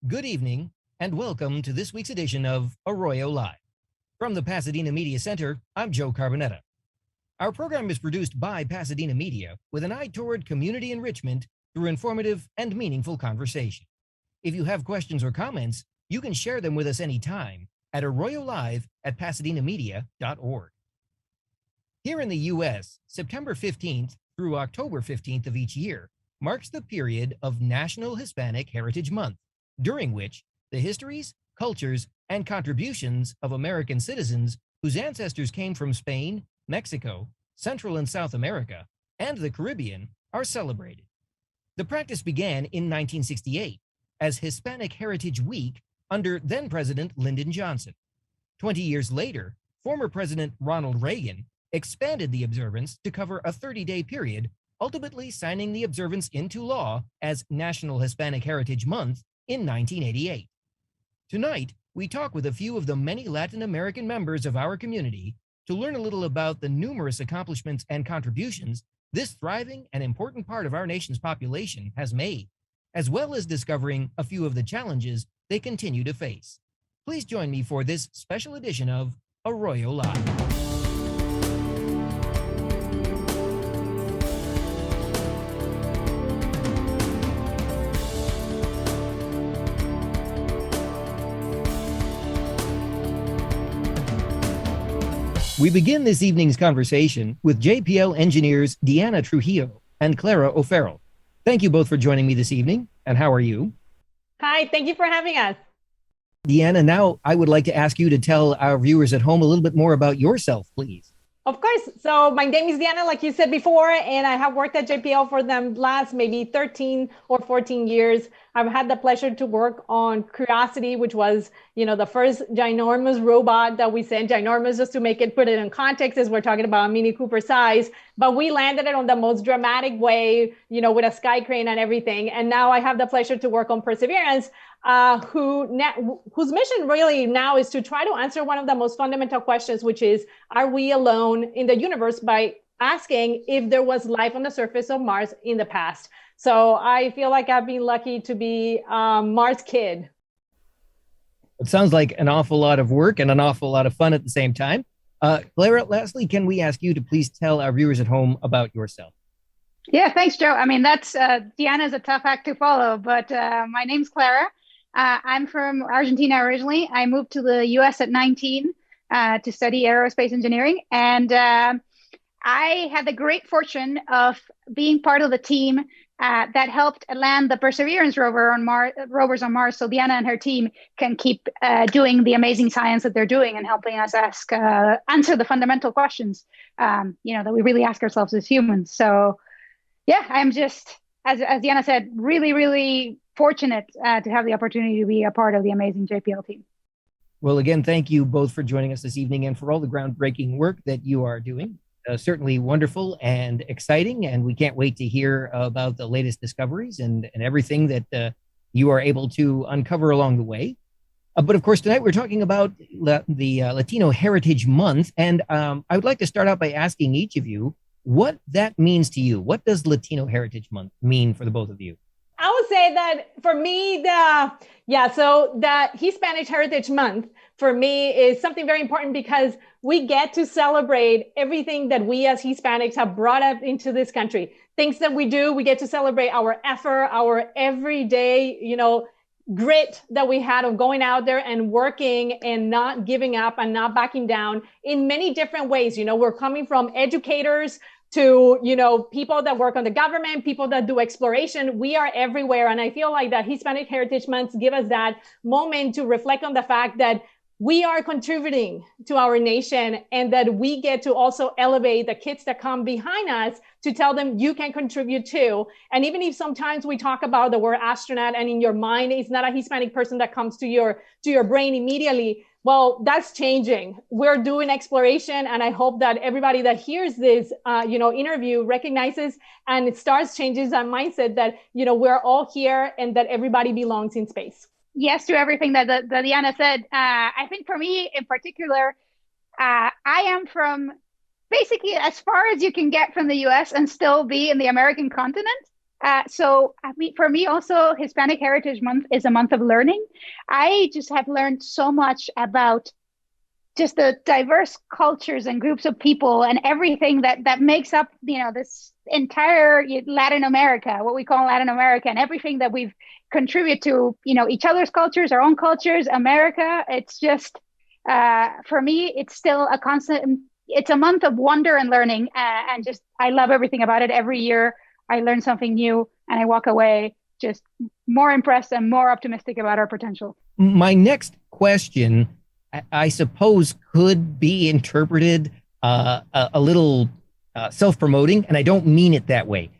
Good evening, and welcome to this week's edition of Arroyo Live. From the Pasadena Media Center, I'm Joe Carbonetta. Our program is produced by Pasadena Media with an eye toward community enrichment through informative and meaningful conversation. If you have questions or comments, you can share them with us anytime at arroyolive@pasadenamedia.org. Here in the U.S., September 15th through October 15th of each year marks the period of National Hispanic Heritage Month, during which the histories, cultures, and contributions of American citizens whose ancestors came from Spain, Mexico, Central and South America, and the Caribbean are celebrated. The practice began in 1968 as Hispanic Heritage Week under then-President Lyndon Johnson. 20 years later, former President Ronald Reagan expanded the observance to cover a 30-day period, ultimately signing the observance into law as National Hispanic Heritage Month in 1988. Tonight, we talk with a few of the many Latin American members of our community to learn a little about the numerous accomplishments and contributions this thriving and important part of our nation's population has made, as well as discovering a few of the challenges they continue to face. Please join me for this special edition of Arroyo Live. We begin this evening's conversation with JPL engineers Deanna Trujillo and Clara O'Farrell. Thank you both for joining me this evening, and how are you? Hi, thank you for having us. Deanna, now I would like to ask you to tell our viewers at home a little bit more about yourself, please. Of course. So my name is Deanna, like you said before, and I have worked at JPL for the last maybe 13 or 14 years. I've had the pleasure to work on Curiosity, which was, the first ginormous robot that we sent. Ginormous, just to put it in context, is we're talking about a Mini Cooper size, but we landed it on the most dramatic way, with a sky crane and everything. And now I have the pleasure to work on Perseverance, whose mission really now is to try to answer one of the most fundamental questions, which is, are we alone in the universe, by asking if there was life on the surface of Mars in the past. So I feel like I've been lucky to be a Mars kid. It sounds like an awful lot of work and an awful lot of fun at the same time. Clara, lastly, can we ask you to please tell our viewers at home about yourself? Yeah, thanks, Joe. I mean, that's Deanna's a tough act to follow, but my name's Clara. I'm from Argentina originally. I moved to the US at 19 to study aerospace engineering. And I had the great fortune of being part of the team that helped land the Perseverance rovers on Mars, so Deanna and her team can keep doing the amazing science that they're doing and helping us answer the fundamental questions, that we really ask ourselves as humans. So, yeah, I'm just, as Deanna said, really, really fortunate to have the opportunity to be a part of the amazing JPL team. Well, again, thank you both for joining us this evening and for all the groundbreaking work that you are doing. Certainly wonderful and exciting, and we can't wait to hear about the latest discoveries and everything that you are able to uncover along the way. But of course, tonight we're talking about the Latino Heritage Month, and I would like to start out by asking each of you what that means to you. What does Latino Heritage Month mean for the both of you? I would say that for me, so the Hispanic Heritage Month for me is something very important because we get to celebrate everything that we as Hispanics have brought up into this country. Things that we do, we get to celebrate our effort, our everyday, grit that we had of going out there and working and not giving up and not backing down in many different ways. We're coming from educators to, people that work on the government, people that do exploration. We are everywhere. And I feel like that Hispanic Heritage Months give us that moment to reflect on the fact that we are contributing to our nation and that we get to also elevate the kids that come behind us to tell them you can contribute too. And even if sometimes we talk about the word astronaut and in your mind, it's not a Hispanic person that comes to your brain immediately. Well, that's changing. We're doing exploration, and I hope that everybody that hears this, interview recognizes and it starts changing that mindset that, we're all here and that everybody belongs in space. Yes to everything that Deanna said. I think for me in particular, I am from basically as far as you can get from the US and still be in the American continent. So, I mean, for me also, Hispanic Heritage Month is a month of learning. I just have learned so much about just the diverse cultures and groups of people and everything that makes up, this entire Latin America, what we call Latin America, and everything that we've contributed to, each other's cultures, our own cultures, America. It's just, for me, it's still a constant, it's a month of wonder and learning. And just, I love everything about it. Every year I learn something new and I walk away just more impressed and more optimistic about our potential. My next question, I suppose, could be interpreted a little self-promoting, and I don't mean it that way.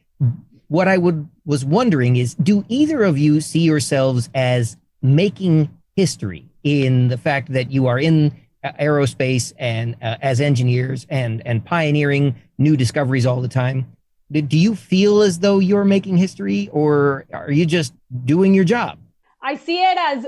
What I was wondering is, do either of you see yourselves as making history in the fact that you are in aerospace and as engineers and pioneering new discoveries all the time? Do you feel as though you're making history, or are you just doing your job? I see it as,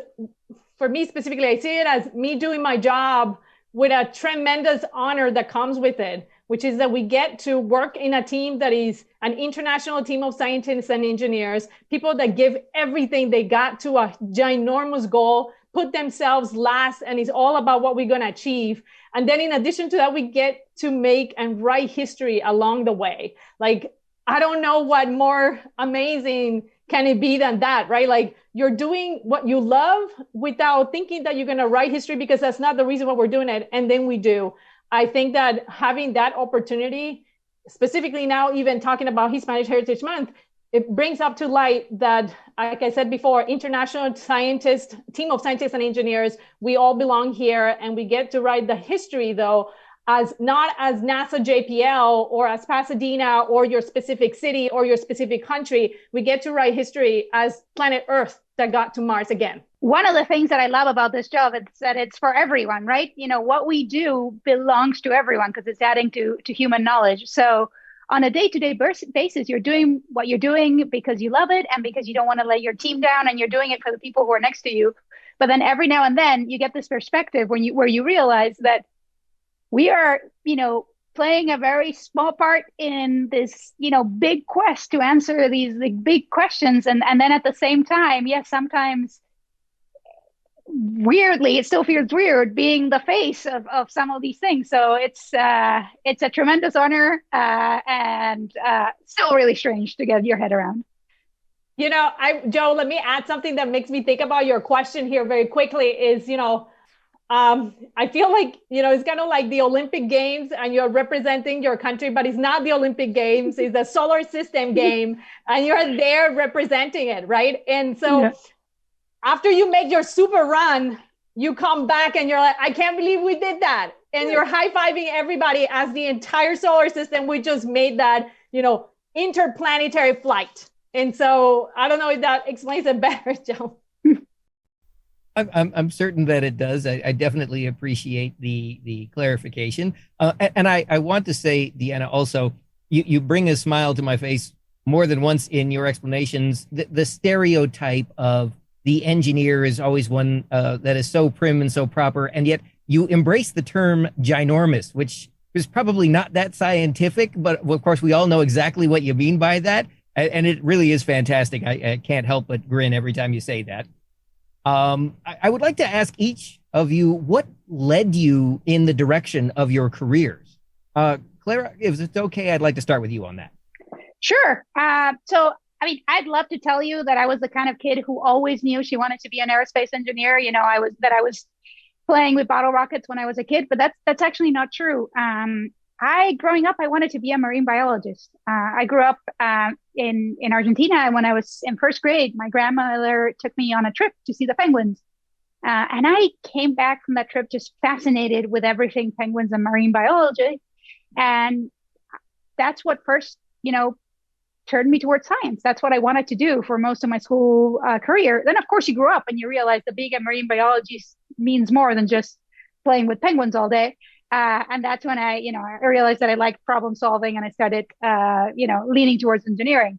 for me specifically, I see it as me doing my job with a tremendous honor that comes with it, which is that we get to work in a team that is an international team of scientists and engineers, people that give everything they got to a ginormous goal, put themselves last, and it's all about what we're going to achieve. And then in addition to that, we get to make and write history along the way. Like, I don't know what more amazing can it be than that, right? Like, you're doing what you love without thinking that you're going to write history, because that's not the reason why we're doing it. And then we do. I think that having that opportunity, specifically now, even talking about Hispanic Heritage Month, it brings up to light that, like I said before, international scientists, team of scientists and engineers, we all belong here, and we get to write the history, though, as not as NASA JPL or as Pasadena or your specific city or your specific country. We get to write history as planet Earth that got to Mars again. One of the things that I love about this job is that it's for everyone, right? What we do belongs to everyone because it's adding to human knowledge. So on a day-to-day basis, you're doing what you're doing because you love it and because you don't want to let your team down, and you're doing it for the people who are next to you. But then every now and then you get this perspective where you realize that we are, playing a very small part in this, big quest to answer these big questions. And then at the same time, yes, sometimes weirdly, it still feels weird being the face of some of these things. So it's a tremendous honor and still really strange to get your head around. Joe, let me add something that makes me think about your question here very quickly is, I feel like, it's kind of like the Olympic Games and you're representing your country, but it's not the Olympic Games, it's the solar system game and you're there representing it, right? And so after you make your super run, you come back and you're like, I can't believe we did that. And you're high-fiving everybody as the entire solar system, we just made that, interplanetary flight. And so I don't know if that explains it better, Joe. I'm certain that it does. I definitely appreciate the clarification. And I want to say, Deanna, also, you bring a smile to my face more than once in your explanations. The stereotype of the engineer is always one that is so prim and so proper, and yet you embrace the term ginormous, which is probably not that scientific, but of course we all know exactly what you mean by that, and it really is fantastic. I can't help but grin every time you say that. I would like to ask each of you what led you in the direction of your careers. Clara, if it's okay, I'd like to start with you on that. Sure. So, I'd love to tell you that I was the kind of kid who always knew she wanted to be an aerospace engineer. I was playing with bottle rockets when I was a kid, but that's actually not true. Growing up, I wanted to be a marine biologist. I grew up in Argentina, and when I was in first grade, my grandmother took me on a trip to see the penguins. And I came back from that trip just fascinated with everything penguins and marine biology. And that's what first, turned me towards science. That's what I wanted to do for most of my school career. Then, of course, you grow up and you realize the being a marine biologist means more than just playing with penguins all day. And that's when I realized that I liked problem solving, and I started, leaning towards engineering.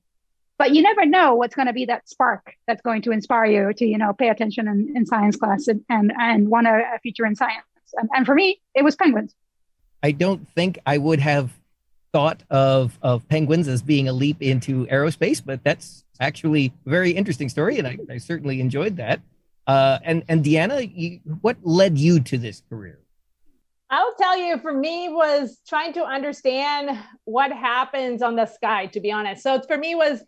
But you never know what's going to be that spark that's going to inspire you to, pay attention in science class and want a future in science. And for me, it was penguins. I don't think I would have thought of penguins as being a leap into aerospace, but that's actually a very interesting story, and I certainly enjoyed that. And Deanna, what led you to this career? I'll tell you, for me, was trying to understand what happens on the sky, to be honest. So for me was,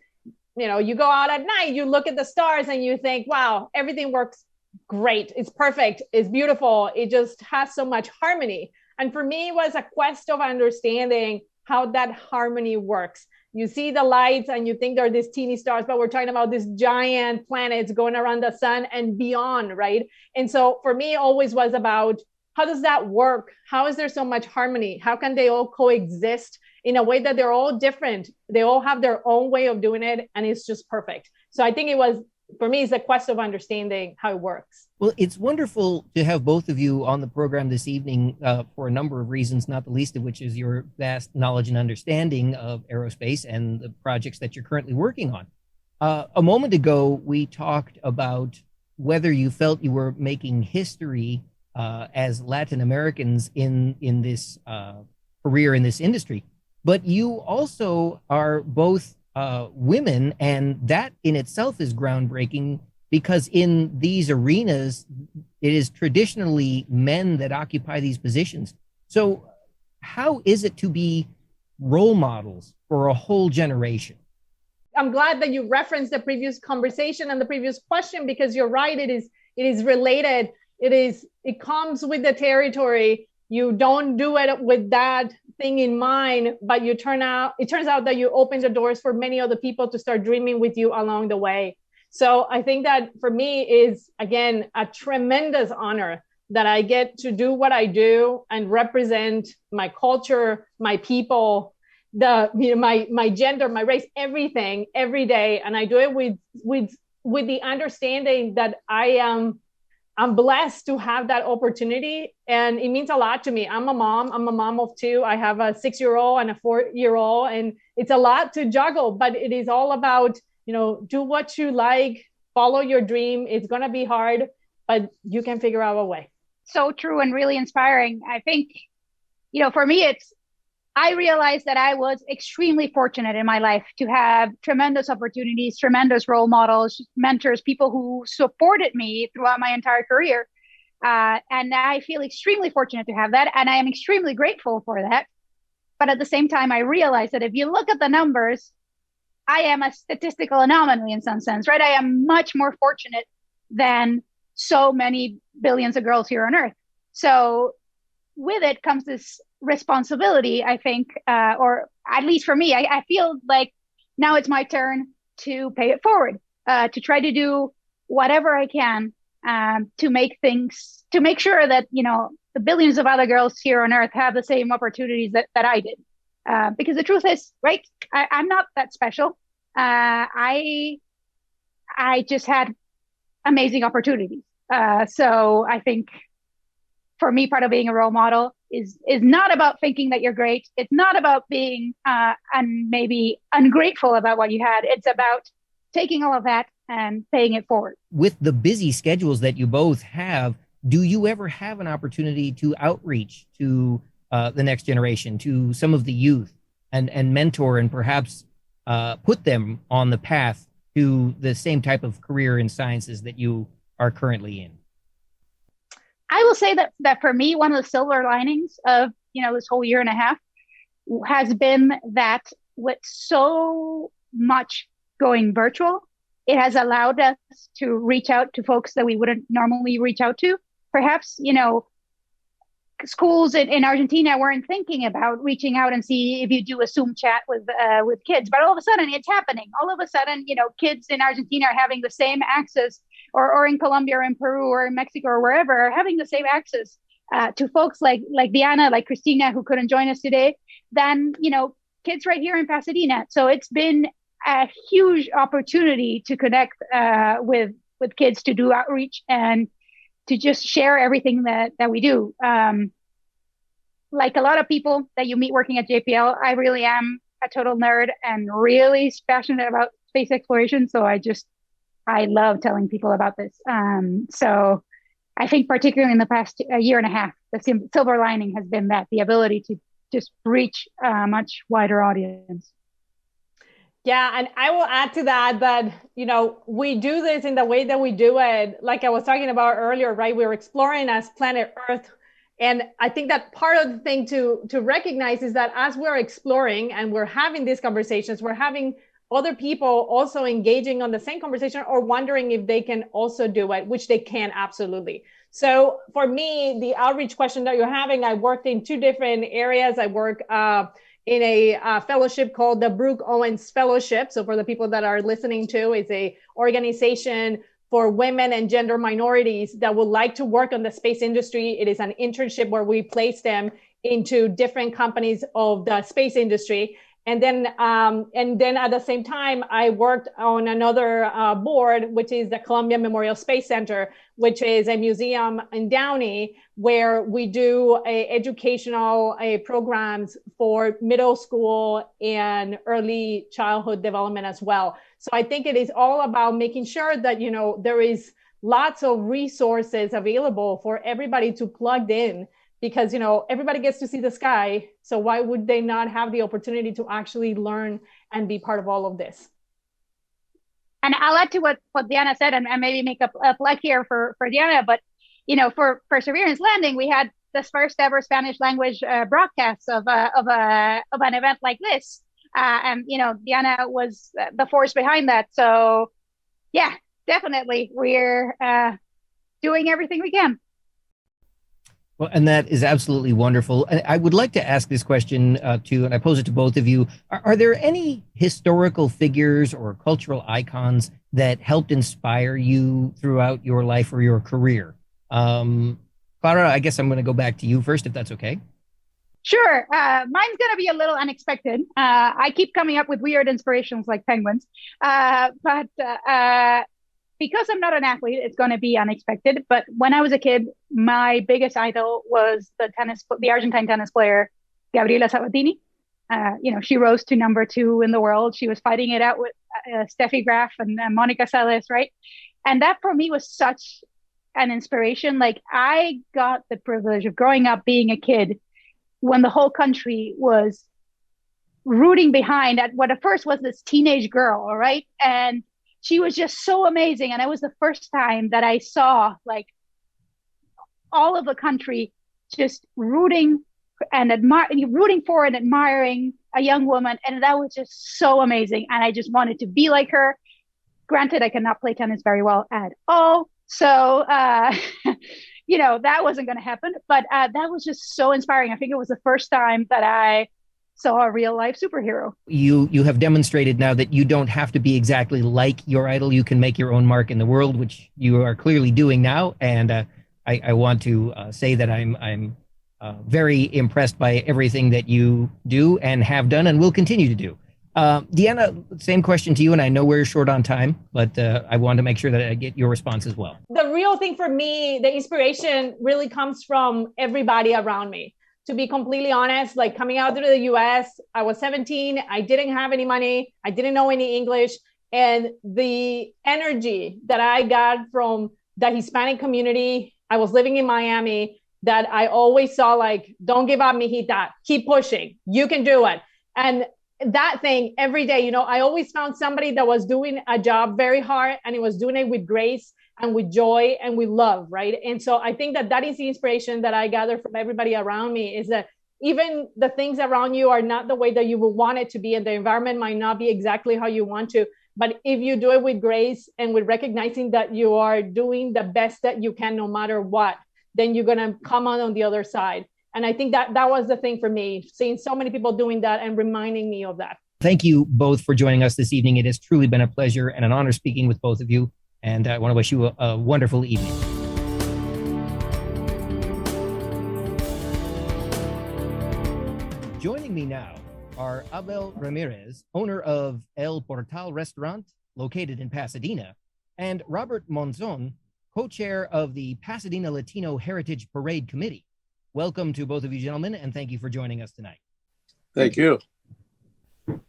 you go out at night, you look at the stars and you think, wow, everything works great. It's perfect. It's beautiful. It just has so much harmony. And for me, it was a quest of understanding how that harmony works. You see the lights and you think they're these teeny stars, but we're talking about these giant planets going around the sun and beyond, right? And so for me, it always was about, how does that work? How is there so much harmony? How can they all coexist in a way that they're all different? They all have their own way of doing it, and it's just perfect. So I think it was, for me, it's a quest of understanding how it works. Well, it's wonderful to have both of you on the program this evening for a number of reasons, not the least of which is your vast knowledge and understanding of aerospace and the projects that you're currently working on. A moment ago, we talked about whether you felt you were making history as Latin Americans in this career in this industry, but you also are both women, and that in itself is groundbreaking because in these arenas, it is traditionally men that occupy these positions. So how is it to be role models for a whole generation? I'm glad that you referenced the previous conversation and the previous question, because you're right, it is related. It comes with the territory. You don't do it with that thing in mind, but it turns out that you open the doors for many other people to start dreaming with you along the way. So I think that for me is, again, a tremendous honor that I get to do what I do and represent my culture, my people, my gender, my race, everything, every day. And I do it with the understanding that I'm blessed to have that opportunity, and it means a lot to me. I'm a mom of two. I have a 6-year-old and a 4-year-old, and it's a lot to juggle, but it is all about, do what you like, follow your dream. It's going to be hard, but you can figure out a way. So true and really inspiring. I think, for me, I realized that I was extremely fortunate in my life to have tremendous opportunities, tremendous role models, mentors, people who supported me throughout my entire career. And I feel extremely fortunate to have that. And I am extremely grateful for that. But at the same time, I realized that if you look at the numbers, I am a statistical anomaly in some sense, right? I am much more fortunate than so many billions of girls here on Earth. So with it comes this responsibility, I think, or at least for me, I feel like now it's my turn to pay it forward, to try to do whatever I can to make sure that, the billions of other girls here on Earth have the same opportunities that I did. Because the truth is, right, I'm not that special. I just had amazing opportunities. So I think for me, part of being a role model is not about thinking that you're great. It's not about being maybe ungrateful about what you had. It's about taking all of that and paying it forward. With the busy schedules that you both have, do you ever have an opportunity to outreach to the next generation, to some of the youth, and mentor and perhaps put them on the path to the same type of career in sciences that you are currently in? I will say that for me, one of the silver linings of, this whole year and a half has been that with so much going virtual, it has allowed us to reach out to folks that we wouldn't normally reach out to. Perhaps, schools in Argentina weren't thinking about reaching out and see if you do a Zoom chat with kids, but all of a sudden it's happening. All of a sudden, kids in Argentina are having the same access, or in Colombia or in Peru or in Mexico or wherever, are having the same access to folks like Diana, like Christina, who couldn't join us today, than, kids right here in Pasadena. So it's been a huge opportunity to connect with kids, to do outreach and to just share everything that we do. Like a lot of people that you meet working at JPL, I really am a total nerd and really passionate about space exploration. So I love telling people about this. So I think particularly in the past year and a half, the silver lining has been that the ability just reach a much wider audience. Yeah, and I will add to that, we do this in the way that we do it. Like I was talking about earlier, right? We're exploring as planet Earth. And I think that part of the thing to recognize is that as we're exploring and we're having these conversations, we're having other people also engaging on the same conversation or wondering if they can also do it, which they can absolutely. So for me, the outreach question that you're having, I worked in two different areas. I work in a fellowship called the Brooke Owens Fellowship. So for the people that are listening to, it's a organization for women and gender minorities that would like to work on the space industry. It is an internship where we place them into different companies of the space industry. And then at the same time, I worked on another board, which is the Columbia Memorial Space Center, which is a museum in Downey, where we do educational programs for middle school and early childhood development as well. So I think it is all about making sure that, there is lots of resources available for everybody to plug in, because everybody gets to see the sky, so why would they not have the opportunity to actually learn and be part of all of this? And I'll add to what Diana said, and maybe make a plug here for Diana. But for Perseverance Landing, we had this first ever Spanish language broadcast of an event like this, and Diana was the force behind that. So yeah, definitely, we're doing everything we can. Well, and that is absolutely wonderful. I would like to ask this question and I pose it to both of you. Are there any historical figures or cultural icons that helped inspire you throughout your life or your career? Clara, I guess I'm going to go back to you first, if that's okay. Sure. Mine's going to be a little unexpected. I keep coming up with weird inspirations like penguins. But because I'm not an athlete, it's going to be unexpected. But when I was a kid, my biggest idol was the Argentine tennis player, Gabriela Sabatini. She rose to number 2 in the world. She was fighting it out with Steffi Graf and Monica Seles, right? And that for me was such an inspiration. Like, I got the privilege of growing up being a kid when the whole country was rooting behind at what at first was this teenage girl, all right? And she was just so amazing. And it was the first time that I saw like all of the country just rooting for and admiring a young woman. And that was just so amazing. And I just wanted to be like her. Granted, I cannot play tennis very well at all. So, that wasn't going to happen. But that was just so inspiring. I think it was the first time that I saw a real life superhero. You have demonstrated now that you don't have to be exactly like your idol. You can make your own mark in the world, which you are clearly doing now. And I want to say that I'm very impressed by everything that you do and have done and will continue to do. Deanna, same question to you, and I know we're short on time, but I want to make sure that I get your response as well. The real thing for me, the inspiration really comes from everybody around me. To be completely honest, like coming out to the US, I was 17, I didn't have any money, I didn't know any English, and the energy that I got from the Hispanic community, I was living in Miami, that I always saw like, don't give up, mijita, keep pushing, you can do it. And that thing every day, I always found somebody that was doing a job very hard and it was doing it with grace and with joy and with love, right? And so I think that is the inspiration that I gather from everybody around me, is that even the things around you are not the way that you would want it to be, and the environment might not be exactly how you want to. But if you do it with grace and with recognizing that you are doing the best that you can, no matter what, then you're going to come on the other side. And I think that was the thing for me, seeing so many people doing that and reminding me of that. Thank you both for joining us this evening. It has truly been a pleasure and an honor speaking with both of you. And I want to wish you a wonderful evening. Joining me now are Abel Ramirez, owner of El Portal Restaurant, located in Pasadena, and Robert Monzon, co-chair of the Pasadena Latino Heritage Parade Committee. Welcome to both of you, gentlemen, and thank you for joining us tonight. Thank you.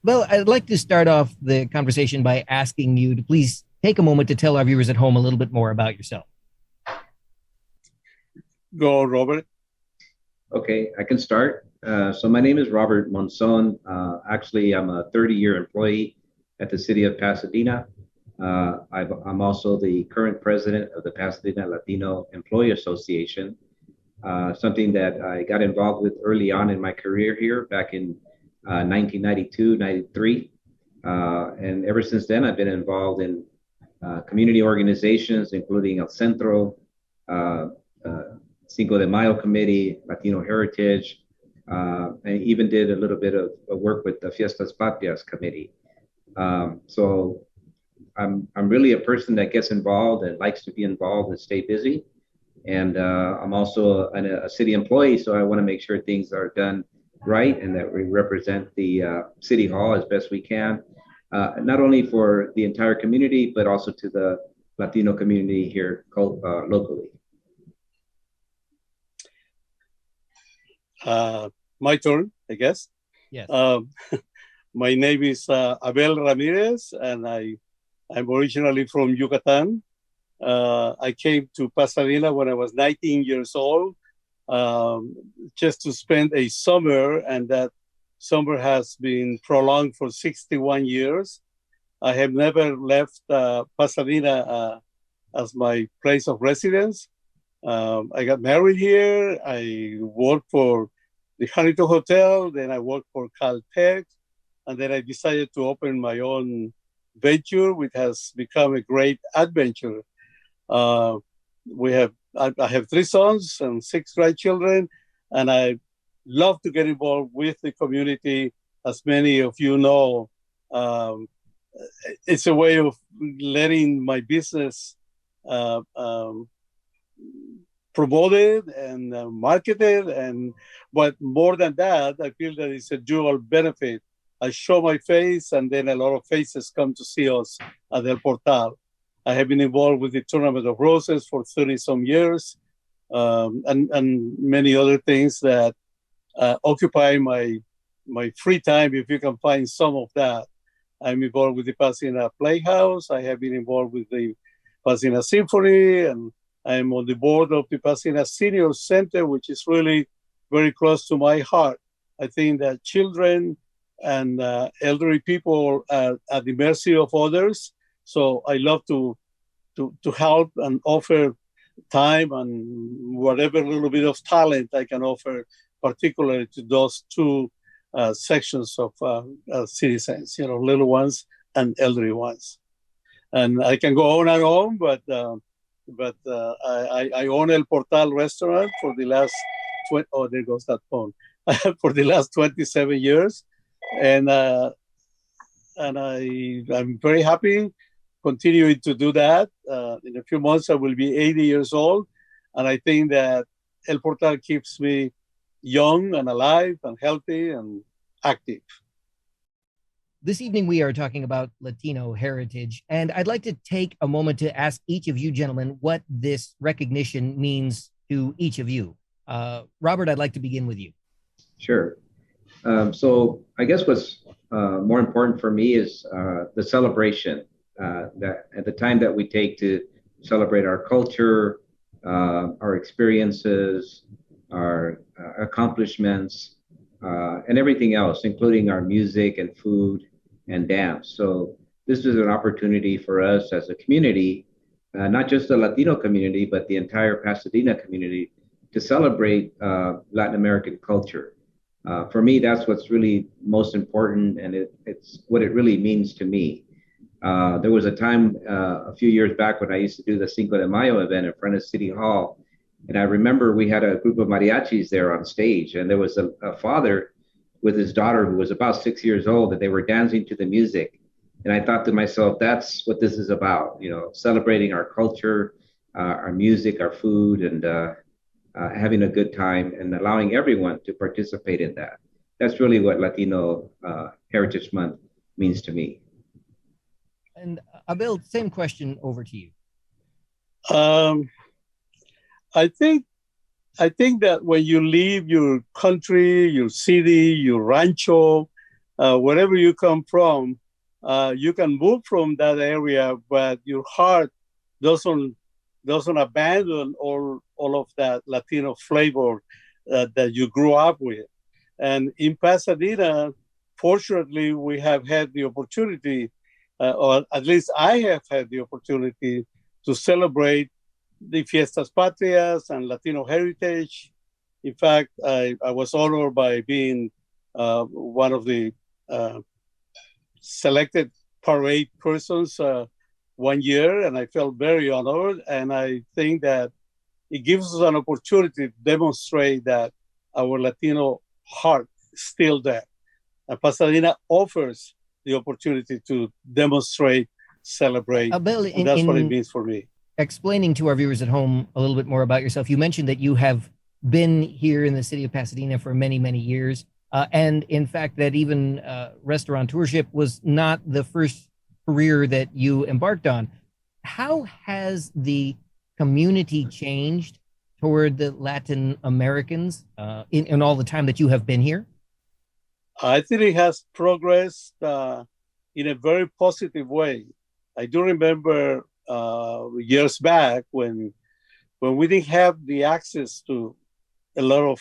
Well, I'd like to start off the conversation by asking you to please take a moment to tell our viewers at home a little bit more about yourself. Go, Robert. Okay, I can start. So my name is Robert Monzon. Actually, I'm a 30-year employee at the city of Pasadena. I'm also the current president of the Pasadena Latino Employee Association, something that I got involved with early on in my career here back in 1992, 93. And ever since then, I've been involved in community organizations, including El Centro, Cinco de Mayo Committee, Latino Heritage, and even did a little bit of work with the Fiestas Patrias Committee. So I'm really a person that gets involved and likes to be involved and stay busy. And I'm also a city employee, so I want to make sure things are done right and that we represent the city hall as best we can, not only for the entire community, but also to the Latino community here locally. My turn, I guess. Yes. My name is Abel Ramirez, and I'm originally from Yucatan. I came to Pasadena when I was 19 years old, just to spend a summer, and that summer has been prolonged for 61 years. I have never left Pasadena as my place of residence. I got married here. I worked for the Huntington Hotel, then I worked for Caltech, and then I decided to open my own venture, which has become a great adventure. I have 3 sons and 6 grandchildren, and I love to get involved with the community. As many of you know, it's a way of letting my business promoted and marketed, but more than that, I feel that it's a dual benefit. I show my face, and then a lot of faces come to see us at El Portal. I have been involved with the Tournament of Roses for 30-some years, and many other things that occupy my free time, if you can find some of that. I'm involved with the Pasadena Playhouse. I have been involved with the Pasadena Symphony, and I'm on the board of the Pasadena Senior Center, which is really very close to my heart. I think that children and elderly people are at the mercy of others. So I love to help and offer time and whatever little bit of talent I can offer, particularly to those 2 sections of citizens, little ones and elderly ones. And I can go on and on, but I own El Portal restaurant for the last there goes that phone for the last 27 years, and I'm very happy continuing to do that. In a few months, I will be 80 years old, and I think that El Portal keeps me young and alive and healthy and active. This evening, we are talking about Latino heritage, and I'd like to take a moment to ask each of you gentlemen what this recognition means to each of you. Robert, I'd like to begin with you. Sure. So I guess what's more important for me is the celebration, that at the time that we take to celebrate our culture, our experiences, our accomplishments, and everything else, including our music and food and dance. So this is an opportunity for us as a community, not just the Latino community, but the entire Pasadena community, to celebrate Latin American culture. For me, that's what's really most important, and it's what it really means to me. There was a time a few years back when I used to do the Cinco de Mayo event in front of City Hall, and I remember we had a group of mariachis there on stage, and there was a father with his daughter who was about 6 years old, and they were dancing to the music. And I thought to myself, that's what this is about, celebrating our culture, our music, our food, and having a good time and allowing everyone to participate in that. That's really what Latino Heritage Month means to me. And Abel, same question over to you. I think that when you leave your country, your city, your rancho, wherever you come from, you can move from that area, but your heart doesn't abandon all of that Latino flavor that you grew up with. And in Pasadena, fortunately, we have had the opportunity, or at least I have had the opportunity to celebrate the Fiestas Patrias and Latino heritage. In fact, I was honored by being one of the selected parade persons one year, and I felt very honored. And I think that it gives us an opportunity to demonstrate that our Latino heart is still there. And Pasadena offers the opportunity to demonstrate, celebrate, Bill, and that's what it means for me. Explaining to our viewers at home a little bit more about yourself, you mentioned that you have been here in the city of Pasadena for many, many years. And in fact, that even restaurateurship was not the first career that you embarked on. How has the community changed toward the Latin Americans in all the time that you have been here? I think it has progressed in a very positive way. I do remember years back when we didn't have the access to a lot of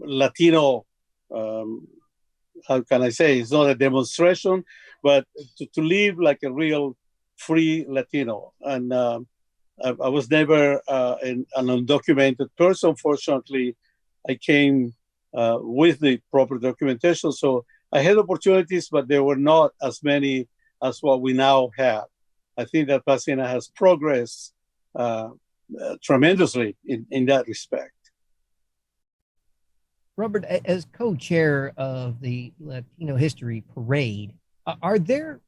Latino, how can I say, it's not a demonstration, but to live like a real free Latino. And I was never an undocumented person. Fortunately, I came with the proper documentation. So I had opportunities, but there were not as many as what we now have. I think that Pasadena has progressed tremendously in that respect. Robert, as co-chair of the Latino History Parade, are there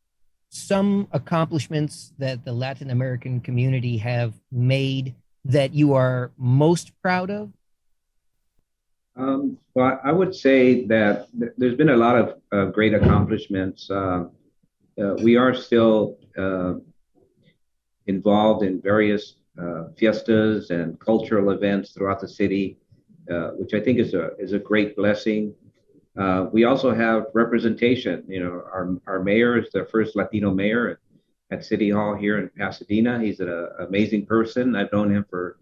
some accomplishments that the Latin American community have made that you are most proud of? Well, I would say that there's been a lot of great accomplishments. We are still involved in various fiestas and cultural events throughout the city, which I think is a great blessing. We also have representation. You know, our mayor is the first Latino mayor at City Hall here in Pasadena. He's an amazing person. I've known him for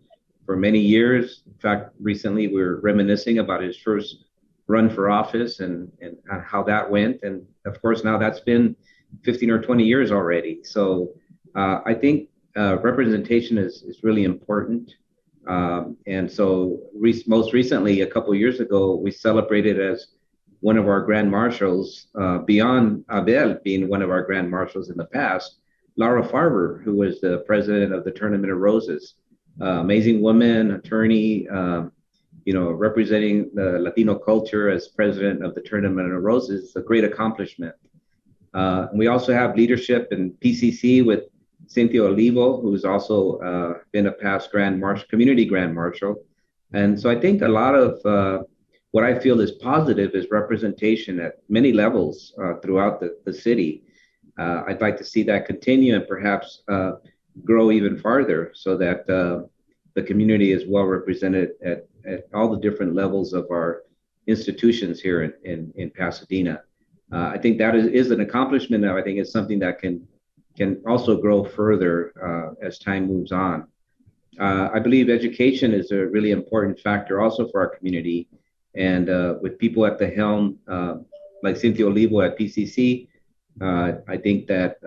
many years. In fact, recently we were reminiscing about his first run for office and how that went. And of course, now that's been 15 or 20 years already. So I think representation is really important. And so most recently, a couple of years ago, we celebrated as one of our grand marshals, beyond Abel being one of our grand marshals in the past, Laura Farber, who was the president of the Tournament of Roses. Amazing woman, attorney, representing the Latino culture as president of the Tournament of Roses is a great accomplishment. We also have leadership in PCC with Cynthia Olivo, who's also been a past community grand marshal. And so I think a lot of what I feel is positive is representation at many levels throughout the city. I'd like to see that continue and perhaps grow even farther so that the community is well represented at all the different levels of our institutions here in Pasadena. I think that is an accomplishment. I think it's something that can also grow further as time moves on. I believe education is a really important factor also for our community. And with people at the helm, like Cynthia Olivo at PCC, I think that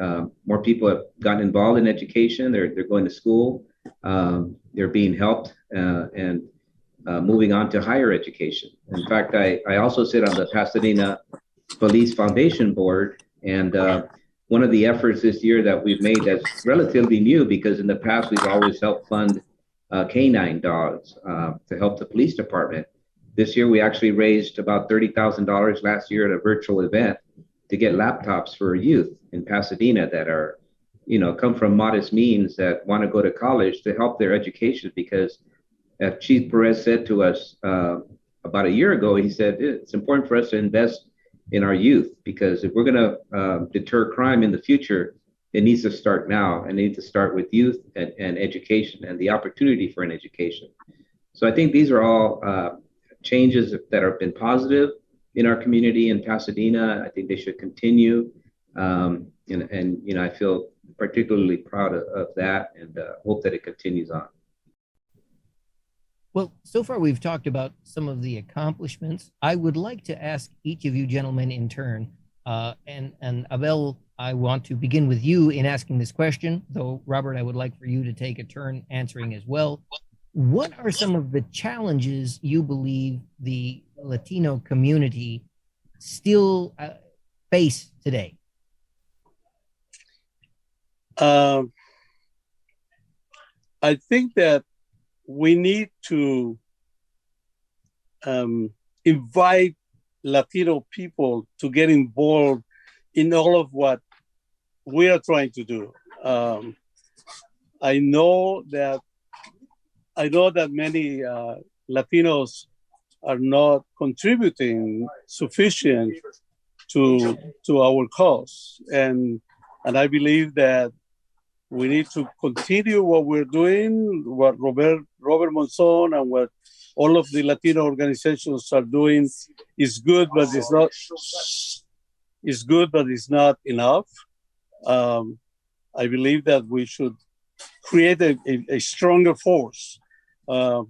more people have gotten involved in education. They're going to school. They're being helped and moving on to higher education. In fact, I also sit on the Pasadena Police Foundation Board. And one of the efforts this year that we've made that's relatively new, because in the past we've always helped fund canine dogs to help the police department. This year we actually raised about $30,000 last year at a virtual event to get laptops for youth in Pasadena that are, come from modest means that want to go to college to help their education. Because as Chief Perez said to us about a year ago, he said, it's important for us to invest in our youth, because if we're going to deter crime in the future, it needs to start now, and it needs to start with youth and education and the opportunity for an education. So I think these are all changes that have been positive in our community in Pasadena. I think they should continue. And I feel particularly proud of that, and hope that it continues on. Well, so far we've talked about some of the accomplishments. I would like to ask each of you gentlemen in turn, and Abel, I want to begin with you in asking this question, though Robert, I would like for you to take a turn answering as well. What are some of the challenges you believe the Latino community still face today? I think that we need to invite Latino people to get involved in all of what we are trying to do. I know that many Latinos are not contributing sufficient to our cause, and I believe that we need to continue what we're doing, what Robert Monzon and what all of the Latino organizations are doing is good, but it's not. Is good, but it's not enough. I believe that we should create a stronger force. And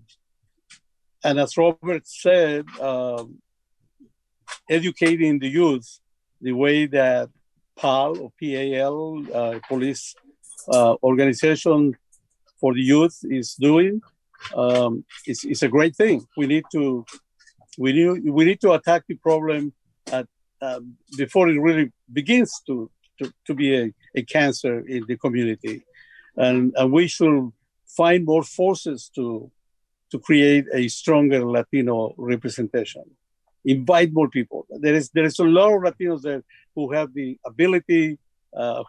as Robert said, educating the youth the way that PAL or PAL, police organization for the youth is doing, is a great thing. We need to attack the problem at before it really begins to be a cancer in the community, and we should find more forces to create a stronger Latino representation. Invite more people. There is a lot of Latinos there who have the ability,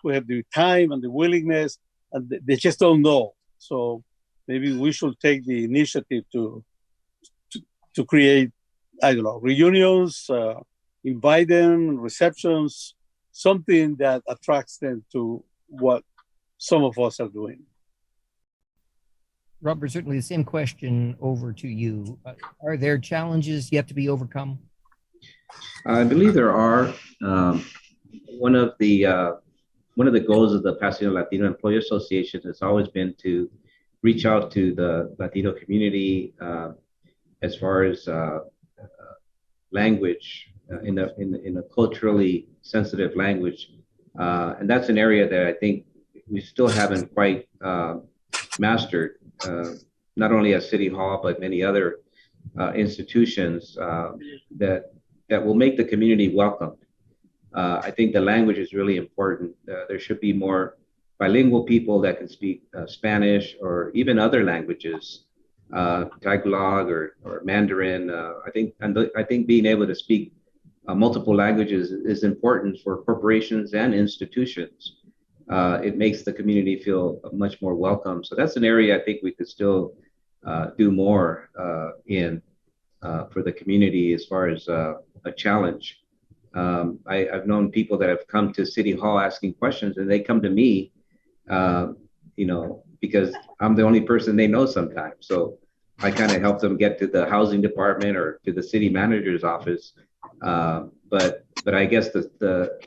who have the time and the willingness, and they just don't know. So maybe we should take the initiative to create, I don't know, reunions, invite them, receptions, something that attracts them to what some of us are doing. Robert, certainly the same question over to you. Are there challenges yet to be overcome? I believe there are. One of the goals of the Pasadena Latino Employee Association has always been to reach out to the Latino community as far as language in a culturally sensitive language, and that's an area that I think we still haven't quite mastered. Not only at City Hall, but many other institutions that will make the community welcomed. I think the language is really important. There should be more bilingual people that can speak Spanish or even other languages, Tagalog or Mandarin. I think being able to speak multiple languages is important for corporations and institutions. It makes the community feel much more welcome. So that's an area I think we could still do more in for the community as far as a challenge. I've known people that have come to City Hall asking questions, and they come to me, because I'm the only person they know sometimes. So I kind of help them get to the housing department or to the city manager's office. But I guess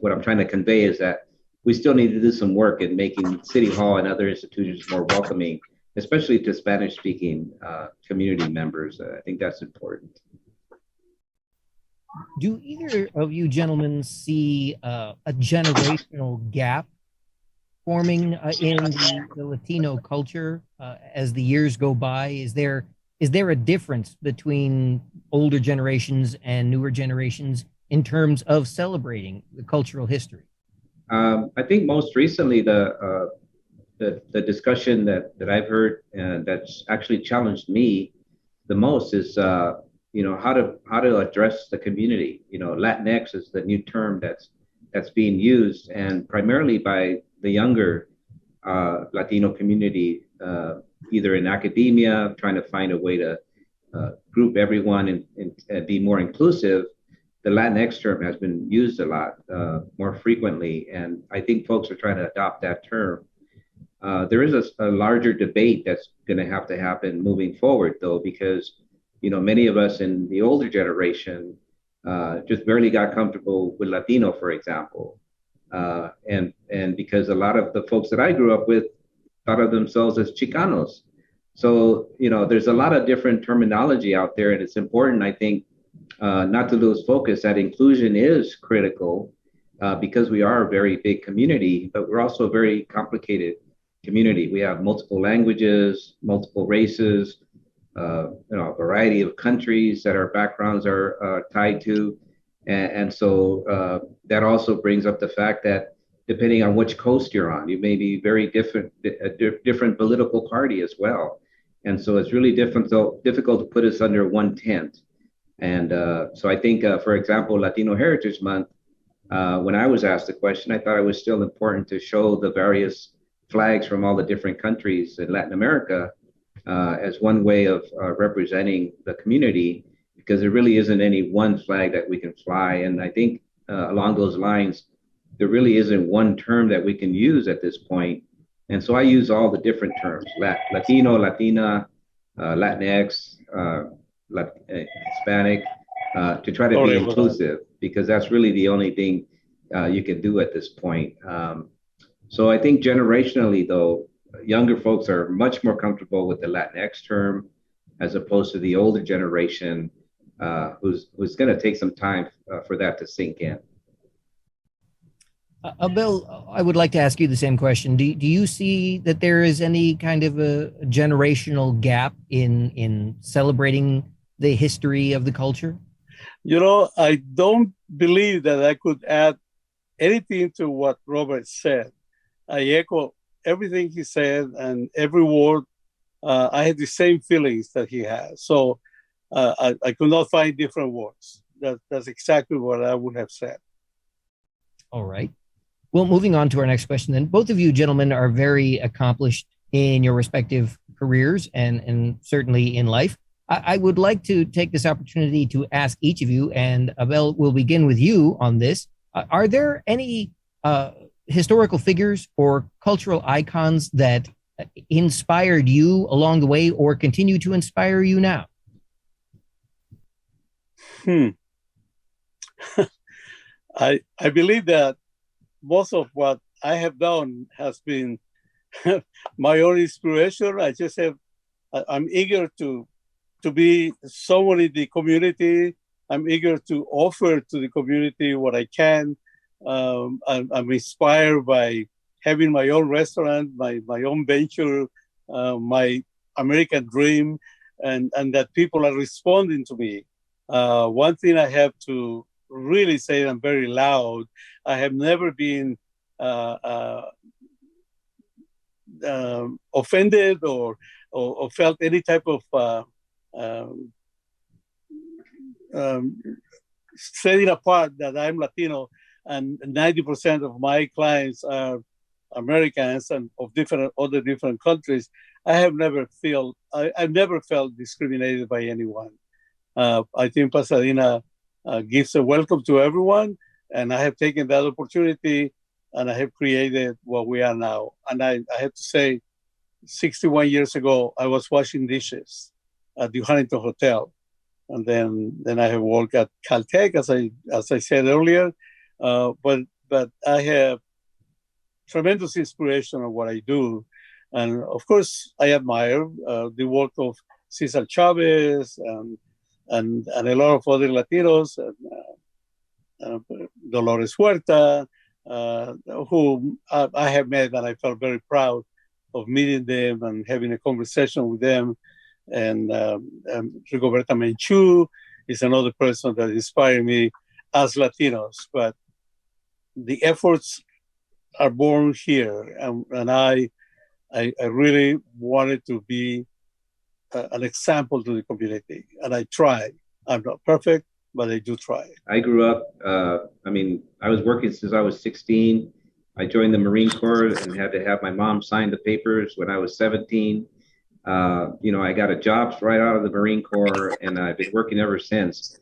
what I'm trying to convey is that we still need to do some work in making City Hall and other institutions more welcoming, especially to Spanish-speaking community members. I think that's important. Do either of you gentlemen see a generational gap forming in the Latino culture as the years go by? Is there a difference between older generations and newer generations in terms of celebrating the cultural history? I think most recently the discussion that I've heard and that's actually challenged me the most is how to address the community. Latinx is the new term that's being used, and primarily by the younger Latino community, either in academia, trying to find a way to group everyone and be more inclusive. The Latinx term has been used a lot more frequently, and I think folks are trying to adopt that term. There is a larger debate that's going to have to happen moving forward, though, because many of us in the older generation just barely got comfortable with Latino, for example, and because a lot of the folks that I grew up with thought of themselves as Chicanos. So, there's a lot of different terminology out there, and it's important, I think, not to lose focus that inclusion is critical because we are a very big community, but we're also a very complicated community. We have multiple languages, multiple races, a variety of countries that our backgrounds are tied to. And so that also brings up the fact that depending on which coast you're on, you may be very different political party as well. And so it's really difficult to put us under one tent. And so I think, for example, Latino Heritage Month, when I was asked the question, I thought it was still important to show the various flags from all the different countries in Latin America as one way of representing the community, because there really isn't any one flag that we can fly. And I think along those lines, there really isn't one term that we can use at this point. And so I use all the different terms, Latino, Latina, Latinx, Hispanic, to try to be inclusive, because that's really the only thing you can do at this point. So I think generationally, though, younger folks are much more comfortable with the Latinx term as opposed to the older generation, who's going to take some time for that to sink in. Abel, I would like to ask you the same question. Do you see that there is any kind of a generational gap in celebrating the history of the culture? I don't believe that I could add anything to what Robert said. I echo everything he said, and every word. I had the same feelings that he has. So I could not find different words. That's exactly what I would have said. All right. Well, moving on to our next question then. Both of you gentlemen are very accomplished in your respective careers and certainly in life. I would like to take this opportunity to ask each of you, and Abel, we'll begin with you on this. Are there any historical figures or cultural icons that inspired you along the way or continue to inspire you now? I believe that most of what I have done has been my own inspiration. I'm eager to be someone in the community. I'm eager to offer to the community what I can. I'm inspired by having my own restaurant, my own venture, my American dream, and that people are responding to me. One thing I have to really say, I'm very loud, I have never been offended or felt any type of setting apart that I'm Latino, and 90% of my clients are Americans and of other different countries. I've never felt discriminated by anyone. I think Pasadena gives a welcome to everyone, and I have taken that opportunity, and I have created what we are now. And I have to say, 61 years ago, I was washing dishes at the Huntington Hotel, and then I have worked at Caltech, as I said earlier. But I have tremendous inspiration of what I do, and of course, I admire the work of Cesar Chavez and a lot of other Latinos, Dolores Huerta, who I have met, and I felt very proud of meeting them and having a conversation with them. And Rigoberta Menchú is another person that inspired me as Latinos. But the efforts are born here, and I really wanted to be an example to the community, and I try. I'm not perfect, but I do try. I grew up, I was working since I was 16. I joined the Marine Corps and had to have my mom sign the papers when I was 17. I got a job right out of the Marine Corps, and I've been working ever since.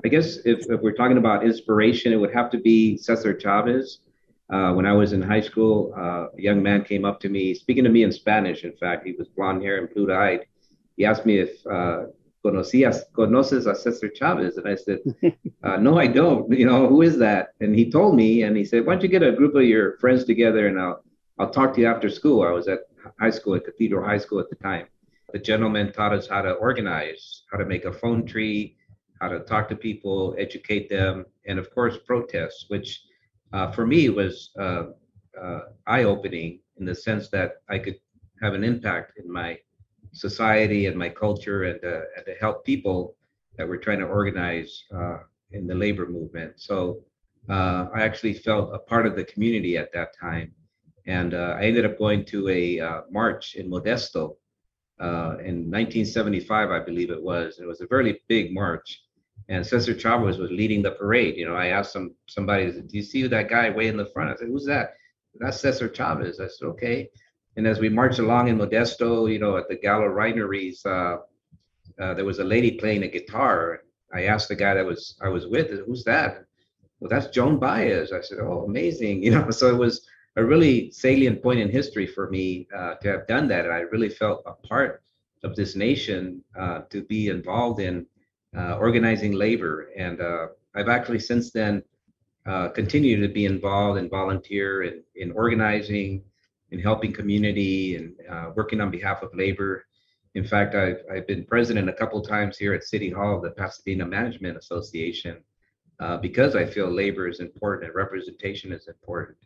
I guess if we're talking about inspiration, it would have to be Cesar Chavez. When I was in high school, a young man came up to me, speaking to me in Spanish. In fact, he was blonde hair and blue-eyed. He asked me if conoces a Cesar Chavez, and I said, no, I don't. Who is that? And he told me, and he said, why don't you get a group of your friends together, and I'll talk to you after school. I was at high school, at Cathedral High School at the time. The gentleman taught us how to organize, how to make a phone tree, how to talk to people, educate them, and of course, protest, which for me was eye-opening in the sense that I could have an impact in my society and my culture, and to help people that were trying to organize in the labor movement. So I actually felt a part of the community at that time. And I ended up going to a march in Modesto in 1975, I believe it was. It was a very big march. And Cesar Chavez was leading the parade. You know, I asked somebody, do you see that guy way in the front? I said, who's that? That's Cesar Chavez. I said, okay. And as we marched along in Modesto, you know, at the Gallo Wineries, there was a lady playing a guitar. I asked the guy that I was with, who's that? Well, that's Joan Baez. I said, oh, amazing. You know, so it was a really salient point in history for me to have done that. And I really felt a part of this nation to be involved in organizing labor. And I've actually since then continued to be involved and volunteer in organizing, in helping community, and working on behalf of labor. In fact, I've been president a couple times here at City Hall of the Pasadena Management Association because I feel labor is important and representation is important.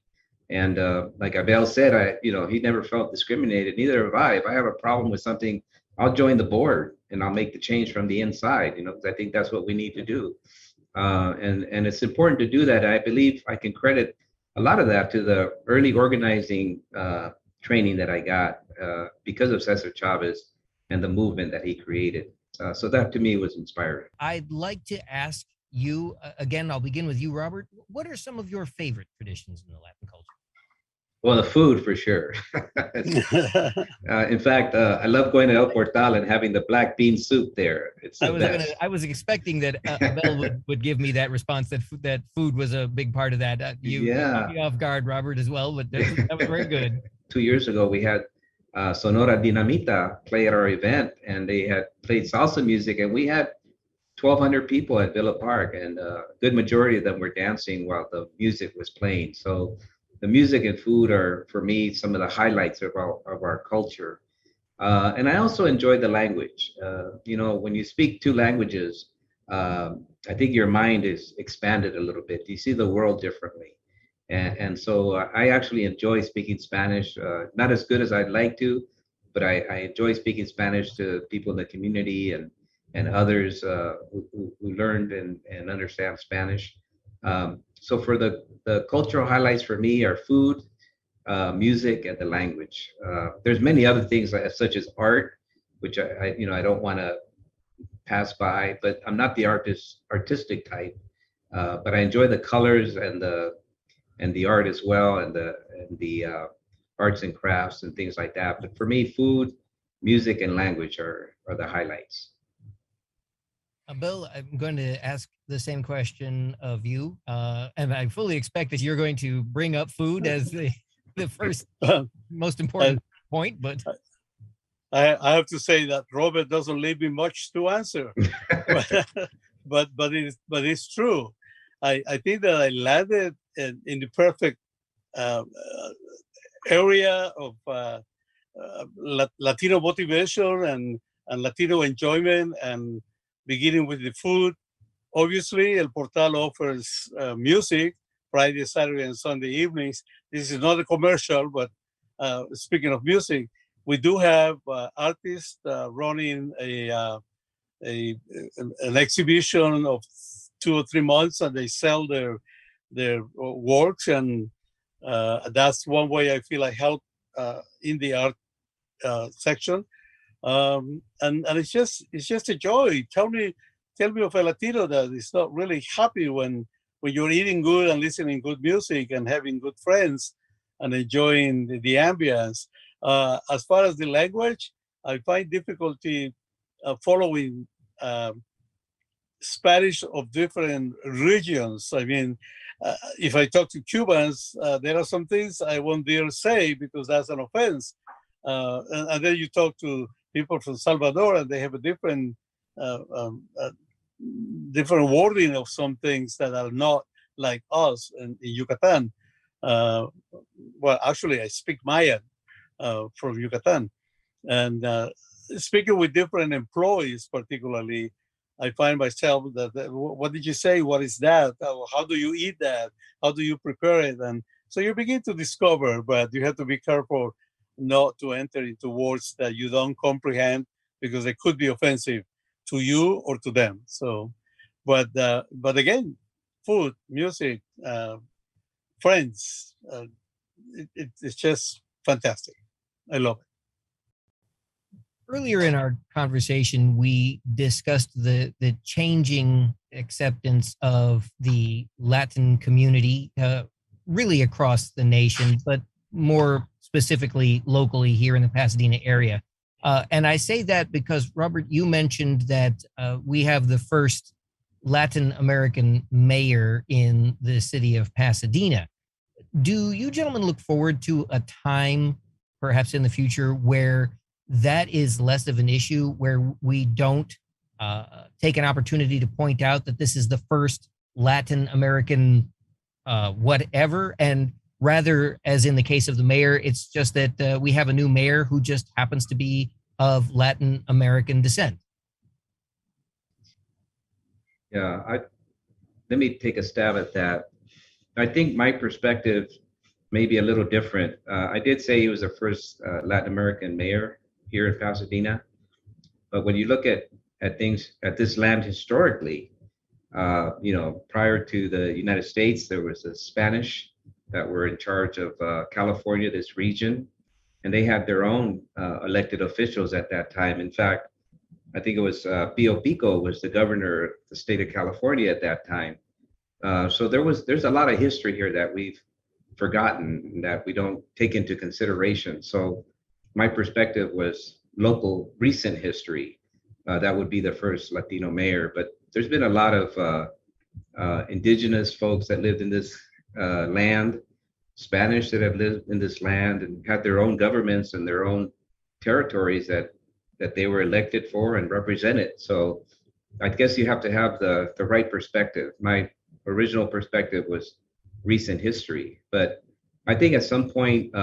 And like Abel said, he never felt discriminated. Neither have I. If I have a problem with something, I'll join the board and I'll make the change from the inside. You know, because I think that's what we need to do. And it's important to do that. I believe I can credit a lot of that to the early organizing training that I got because of Cesar Chavez and the movement that he created. So that to me was inspiring. I'd like to ask you, again, I'll begin with you, Robert. What are some of your favorite traditions in the Latin culture? Well, the food for sure. In fact, I love going to El Portal and having the black bean soup there. It's the best. I was expecting that Abel would give me that response that food was a big part of that. You caught me off guard, Robert, as well, but that was very good. 2 years ago, we had Sonora Dinamita play at our event, and they had played salsa music, and we had 1,200 people at Villa Park, and a good majority of them were dancing while the music was playing. So the music and food are, for me, some of the highlights of our culture. And I also enjoy the language. You know, when you speak two languages, I think your mind is expanded a little bit. You see the world differently. And so I actually enjoy speaking Spanish, not as good as I'd like to, but I enjoy speaking Spanish to people in the community and others who learned and understand Spanish. So for the cultural highlights for me are food, music, and the language. There's many other things such as art, which I don't want to pass by, but I'm not the artistic type. But I enjoy the colors and the art as well, and the arts and crafts and things like that. But for me, food, music, and language are the highlights. Bill, I'm going to ask the same question of you, and I fully expect that you're going to bring up food as the first most important point. But I have to say that Robert doesn't leave me much to answer, but it's true. I think that I landed in the perfect area of Latino motivation and Latino enjoyment, and beginning with the food. Obviously, El Portal offers music Friday, Saturday, and Sunday evenings. This is not a commercial, but speaking of music, we do have artists running an exhibition of 2 or 3 months, and they sell their works, and that's one way I feel I help in the art section. And it's just a joy. Tell me of a Latino that is not really happy when you're eating good and listening good music and having good friends and enjoying the ambience. As far as the language, I find difficulty following Spanish of different regions. I mean, if I talk to Cubans, there are some things I won't dare say because that's an offense. And then you talk to people from Salvador, and they have a different wording of some things that are not like us in Yucatan. Well, actually, I speak Mayan from Yucatan, and speaking with different employees, particularly, I find myself that, what did you say? What is that? How do you eat that? How do you prepare it? And so you begin to discover, but you have to be careful not to enter into words that you don't comprehend because they could be offensive to you or to them. So, but again, food, music, friends, it's just fantastic. I love it. Earlier in our conversation, we discussed the changing acceptance of the Latin community, really across the nation, but more specifically locally here in the Pasadena area. And I say that because, Robert, you mentioned that we have the first Latin American mayor in the city of Pasadena. Do you gentlemen look forward to a time, perhaps in the future, where that is less of an issue, where we don't take an opportunity to point out that this is the first Latin American whatever, and rather, as in the case of the mayor, it's just that we have a new mayor who just happens to be of Latin American descent? Yeah, let me take a stab at that. I think my perspective may be a little different. I did say he was the first Latin American mayor here in Pasadena, but when you look at things at this land historically, prior to the United States, there was the Spanish that were in charge of California, this region, and they had their own elected officials at that time. In fact, I think it was Pio Pico was the governor of the state of California at that time. So there's a lot of history here that we've forgotten, that we don't take into consideration. So my perspective was local recent history. That would be the first Latino mayor, but there's been a lot of indigenous folks that lived in this land, Spanish that have lived in this land and had their own governments and their own territories that they were elected for and represented. So I guess you have to have the right perspective. My original perspective was recent history, but I think at some point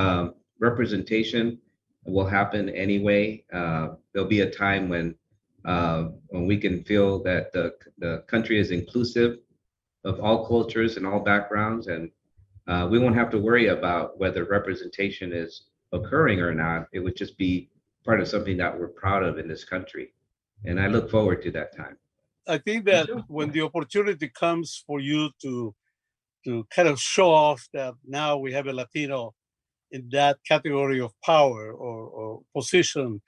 representation will happen anyway. There'll be a time when we can feel that the country is inclusive of all cultures and all backgrounds, and we won't have to worry about whether representation is occurring or not. It would just be part of something that we're proud of in this country. And I look forward to that time. I think that when the opportunity comes for you to kind of show off that now we have a Latino in that category of power or position,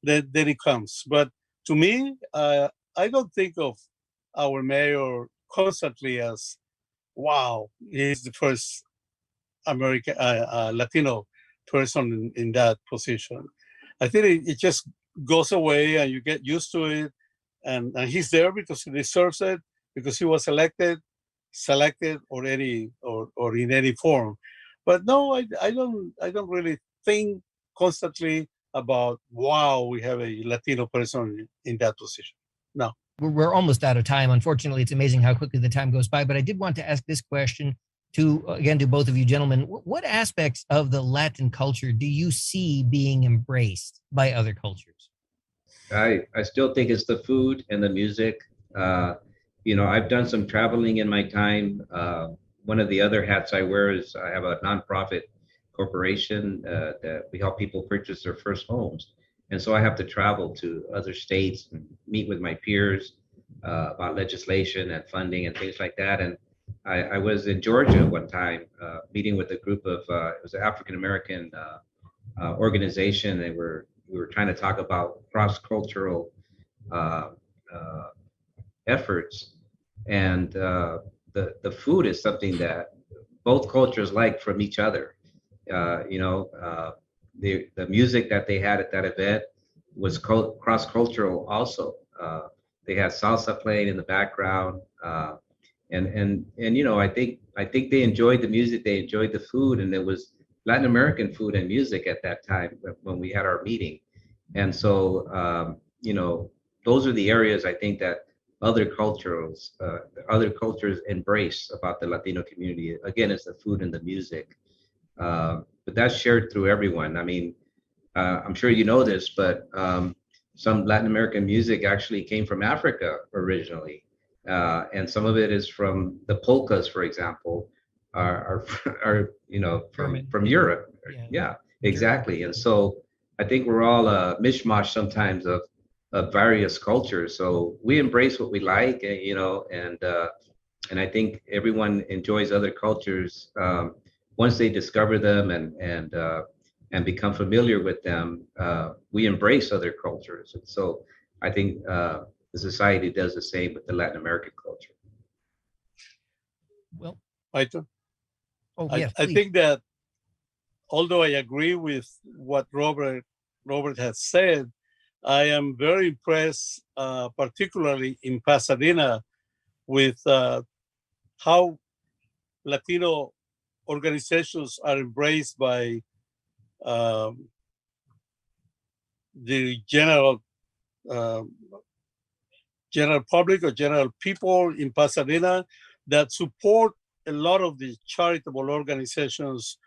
then it comes. But to me, I don't think of our mayor constantly as, wow, he's the first American Latino person in that position. I think it just goes away and you get used to it. And he's there because he deserves it, because he was elected, selected, or in any form. But no, I don't really think constantly about, wow, we have a Latino person in that position. No. We're almost out of time. Unfortunately, it's amazing how quickly the time goes by. But I did want to ask this question to both of you gentlemen. What aspects of the Latin culture do you see being embraced by other cultures? I still think it's the food and the music. I've done some traveling in my time. One of the other hats I wear is I have a nonprofit corporation that we help people purchase their first homes. And so I have to travel to other states and meet with my peers about legislation and funding and things like that. And I was in Georgia one time meeting with a group of, it was an African-American organization. We were trying to talk about cross-cultural efforts. And the food is something that both cultures like from each other. The music that they had at that event was cross-cultural also. They had salsa playing in the background. And I think they enjoyed the music, they enjoyed the food, and it was Latin American food and music at that time when we had our meeting. And so, those are the areas I think that other cultures embrace about the Latino community. Again, it's the food and the music. But that's shared through everyone. I mean, I'm sure you know this, but some Latin American music actually came from Africa originally. And some of it is from the polkas, for example, are from Europe. Yeah, exactly. And so I think we're all a mishmash sometimes of various cultures. So we embrace what we like, and I think everyone enjoys other cultures once they discover them and become familiar with them. We embrace other cultures, and so I think the society does the same with the Latin American culture. Well, I think that although I agree with what Robert has said, I am very impressed, particularly in Pasadena, with how Latino organizations are embraced by the general public or general people in Pasadena that support a lot of the charitable organizations.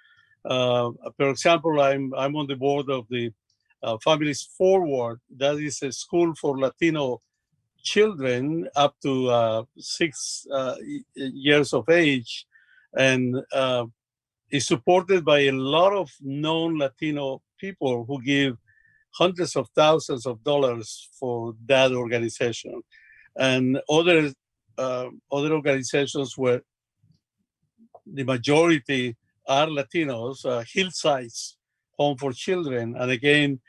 For example, I'm on the board of the Families Forward. That is a school for Latino children up to 6 years of age, and is supported by a lot of non-Latino people who give hundreds of thousands of dollars for that organization, and other organizations where the majority are Latinos, Hillside's Home for Children. And again,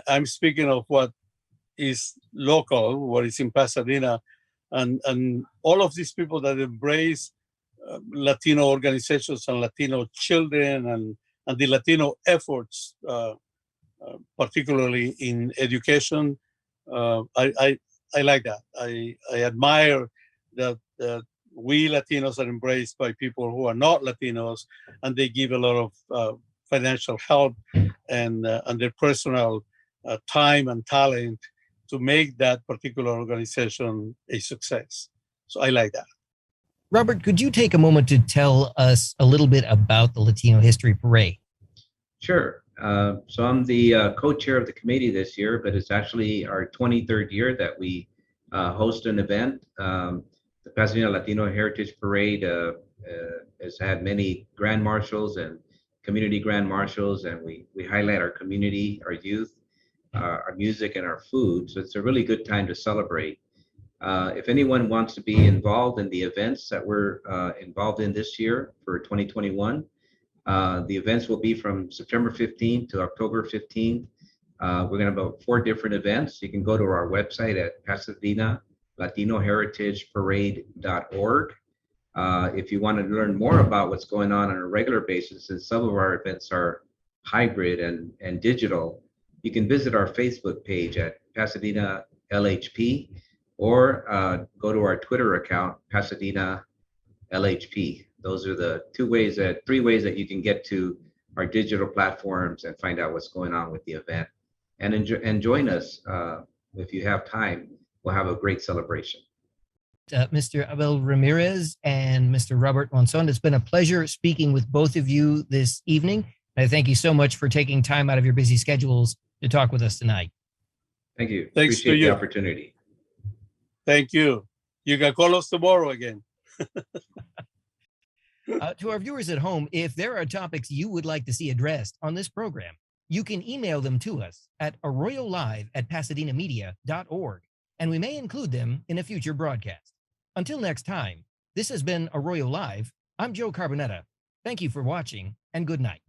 I'm speaking of what is local, what is in Pasadena, and all of these people that embrace Latino organizations and Latino children and the Latino efforts, particularly in education. I like that. I admire that we Latinos are embraced by people who are not Latinos, and they give a lot of financial help and their personal time and talent to make that particular organization a success. So I like that. Robert, could you take a moment to tell us a little bit about the Latino History Parade? Sure. So I'm the co-chair of the committee this year, but it's actually our 23rd year that we host an event. The Pasadena Latino Heritage Parade has had many grand marshals and community grand marshals, and we highlight our community, our youth, our music, and our food. So it's a really good time to celebrate. If anyone wants to be involved in the events that we're involved in this year for 2021, the events will be from September 15th to October 15th. We're going to have 4 different events. You can go to our website at Pasadena Latino Heritage Parade.org. If you want to learn more about what's going on a regular basis, and some of our events are hybrid and digital, you can visit our Facebook page at Pasadena LHP, or go to our Twitter account, Pasadena LHP. Those are the 3 ways that you can get to our digital platforms and find out what's going on with the event. And join us if you have time. We'll have a great celebration. Mr. Abel Ramirez and Mr. Robert Monzon, it's been a pleasure speaking with both of you this evening. I thank you so much for taking time out of your busy schedules to talk with us tonight. Thank you. Thanks Appreciate to you. The opportunity. Thank you. You can call us tomorrow again. To our viewers at home, if there are topics you would like to see addressed on this program, you can email them to us at arroyolive@pasadenamedia.org, and we may include them in a future broadcast. Until next time, this has been Arroyo Live. I'm Joe Carbonetta. Thank you for watching, and good night.